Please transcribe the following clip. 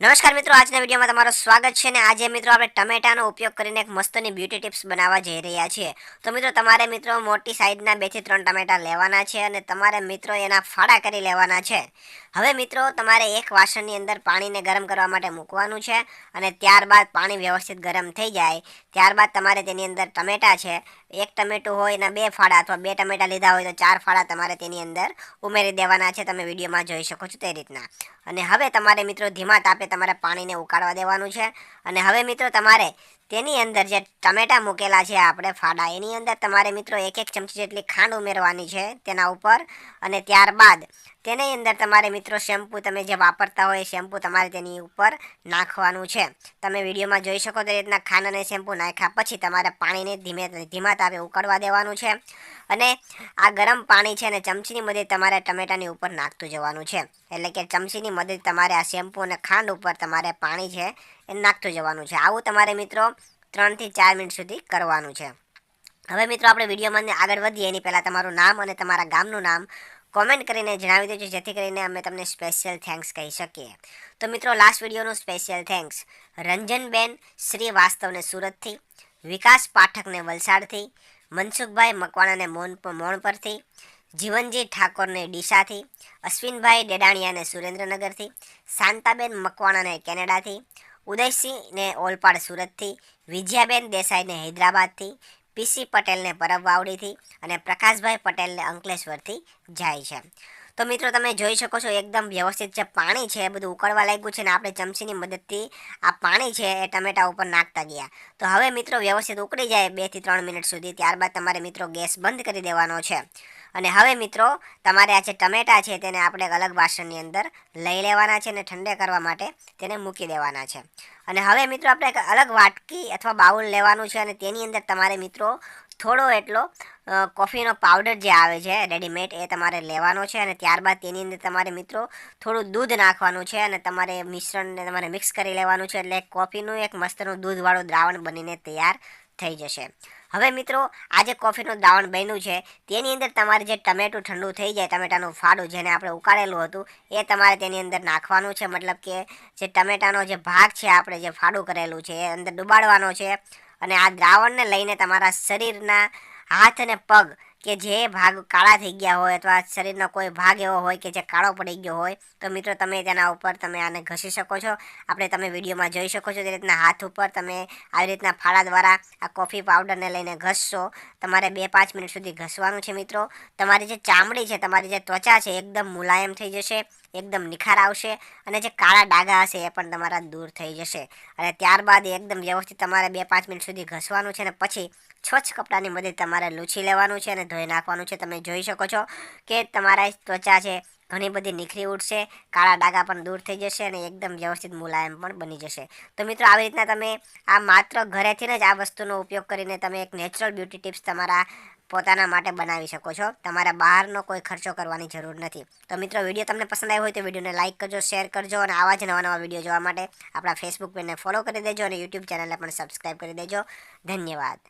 નમસ્કાર મિત્રો, આજના વિડીયોમાં તમારું સ્વાગત છે ને આજે મિત્રો આપણે ટમેટાનો ઉપયોગ કરીને એક મસ્તની બ્યુટી ટિપ્સ બનાવવા જઈ રહ્યા છીએ। તો મિત્રો તમારે મિત્રો મોટી સાઈઝના 2 થી 3 ટમેટા લેવાના છે અને તમારે મિત્રો એના ફાડા કરી લેવાના છે। હવે મિત્રો તમારે એક વાસણની અંદર પાણીને ગરમ કરવા માટે મૂકવાનું છે અને ત્યારબાદ પાણી વ્યવસ્થિત ગરમ થઈ જાય ત્યારબાદ તમારે તેની અંદર ટમેટા છે, એક ટમેટું હોય એના 2 ફાડા અથવા 2 ટમેટા લીધા હોય તો 4 ફાડા તમારે તેની અંદર ઉમેરી દેવાના છે। તમે વિડીયોમાં જોઈ શકો છો તે રીતના। અને હવે તમારે મિત્રો ધીમા તાપે તમારે પાણીને ઉકાળવા દેવાનું છે અને હવે મિત્રો તમારે તેની અંદર જે ટમેટા મૂકેલા છે આપણે ફાડા એની અંદર તમારે મિત્રો 1 ચમચી જેટલી ખાંડ ઉમેરવાની છે તેના ઉપર અને ત્યારબાદ તેની અંદર તમારે મિત્રો શેમ્પૂ તમે જે વાપરતા હોય શેમ્પૂ તમારે તેની ઉપર નાખવાનું છે। તમે વિડીયોમાં જોઈ શકો તે રીતના ખાંડ અને શેમ્પૂ નાખ્યા પછી તમારે પાણીને ધીમા તાપે ઉકળવા દેવાનું છે અને આ ગરમ પાણી છે અને ચમચીની મદદથી તમારે ટમેટાની ઉપર નાખતું જવાનું છે। એટલે કે ચમચીની મદદથી તમારે આ શેમ્પૂ અને ખાંડ ઉપર તમારે પાણી છે એ નાખતું જવાનું છે। આવું તમારે મિત્રો 3 થી 4 મિનિટ સુધી કરવાનું છે। હવે મિત્રો આપણે વિડીયોમાં આગળ વધીએ એની પહેલાં તમારું નામ અને તમારા ગામનું નામ કોમેન્ટ કરીને જણાવી દેજો જેથી કરીને અમે તમને સ્પેશિયલ થેન્ક્સ કહી શકીએ। તો મિત્રો લાસ્ટ વિડીયોનું સ્પેશિયલ થેન્ક્સ રંજનબેન શ્રીવાસ્તવને સુરતથી, વિકાસ પાઠકને વલસાડથી, મનસુખભાઈ મકવાણાને મોણ પરથી, જીવનજી ઠાકોરને ડીસાથી, અશ્વિનભાઈ ડેડાણિયાને સુરેન્દ્રનગરથી, શાંતાબેન મકવાણાને કેનેડાથી, ઉદયસિંહને ઓલપાડ સુરતથી, વિજયાબેન દેસાઈને હૈદરાબાદથી, પીસી પટેલને પરબ વાવડીથી અને પ્રકાશભાઈ પટેલને અંકલેશ્વરથી જાય છે। તો મિત્રો તમે જોઈ શકો છો એકદમ વ્યવસ્થિત જે પાણી છે એ બધું ઉકળવા લાગ્યું છે ને આપણે ચમચીની મદદથી આ પાણી છે એ ટમેટા ઉપર નાખતા ગયા। તો હવે મિત્રો વ્યવસ્થિત ઉકળી જાય 2 થી 3 મિનિટ સુધી ત્યારબાદ તમારે મિત્રો ગેસ બંધ કરી દેવાનો છે અને હવે મિત્રો તમારે આ જે ટમેટા છે તેને આપણે એક અલગ વાસણની અંદર લઈ લેવાના છે અને ઠંડે કરવા માટે તેને મૂકી દેવાના છે। અને હવે મિત્રો આપણે એક અલગ વાટકી અથવા બાઉલ લેવાનું છે અને તેની અંદર તમારે મિત્રો થોડો એટલો કોફીનો પાવડર જે આવે છે રેડીમેડ એ તમારે લેવાનો છે અને ત્યારબાદ તેની અંદર તમારે મિત્રો થોડું દૂધ નાખવાનું છે અને તમારે મિશ્રણને તમારે મિક્સ કરી લેવાનું છે એટલે કોફીનું એક મસ્તનું દૂધવાળું દ્રાવણ બનીને તૈયાર થઈ જશે। હવે મિત્રો આ જે કોફીનું દ્રાવણ બન્યું છે તેની અંદર તમારે જે ટમેટું ઠંડુ થઈ જાય ટમેટાનું ફાડું જેને આપણે ઉકાળેલું હતું એ તમારે તેની અંદર નાખવાનું છે। મતલબ કે જે ટમેટાનો જે ભાગ છે આપણે જે ફાડું કરેલું છે એ અંદર ડુબાડવાનો છે અને આ દ્રાવણને લઈને તમારા શરીરના હાથ અને પગ કે જે ભાગ કાળા થઈ ગયા હોય અથવા શરીરનો કોઈ ભાગ એવો હોય કે જે કાળો પડી ગયો હોય તો મિત્રો તમે તેના ઉપર તમે આને ઘસી શકો છો। આપણે તમે વિડીયોમાં જોઈ શકો છો તે રીતના હાથ ઉપર તમે આવી રીતના ફાળા દ્વારા આ કોફી પાવડરને લઈને ઘસશો। તમારે 2-5 મિનિટ સુધી ઘસવાનું છે મિત્રો। તમારી જે ચામડી છે તમારી જે ત્વચા છે એકદમ મુલાયમ થઈ જશે, એકદમ નિખાર આવશે અને જે કાળા ડાઘા હશે એ પણ તમારા દૂર થઈ જશે અને ત્યારબાદ એકદમ વ્યવસ્થિત તમારે 2-5 મિનિટ સુધી ઘસવાનું છે અને પછી સ્વચ્છ કપડાની મદદથી તમારે લૂછી લેવાનું છે અને ધોઈ નાખવાનું છે। તમે જોઈ શકો છો કે તમારા ત્વચા છે ઘણી બધી નિખરી ઉઠશે, કાળા ડાઘા પણ દૂર થઈ જશે અને એકદમ વ્યવસ્થિત મુલાયમ પણ બની જશે। તો મિત્રો આવી રીતના તમે આ માત્ર ઘરેથી જ આ વસ્તુનો ઉપયોગ કરીને તમે એક નેચરલ બ્યુટી ટિપ્સ તમારા પોતાના માટે બનાવી શકો છો। તમારે બહારનો કોઈ ખર્ચો કરવાની જરૂર નથી। તો મિત્રો વિડીયો તમને પસંદ આવ્યો હોય તો વિડીયોને લાઇક કરજો, શેર કરજો અને આવા જ નવા વિડીયો જોવા માટે આપણા ફેસબુક પેજને ફોલો કરી દેજો અને યુટ્યુબ ચેનલને પણ સબસ્ક્રાઈબ કરી દેજો। ધન્યવાદ।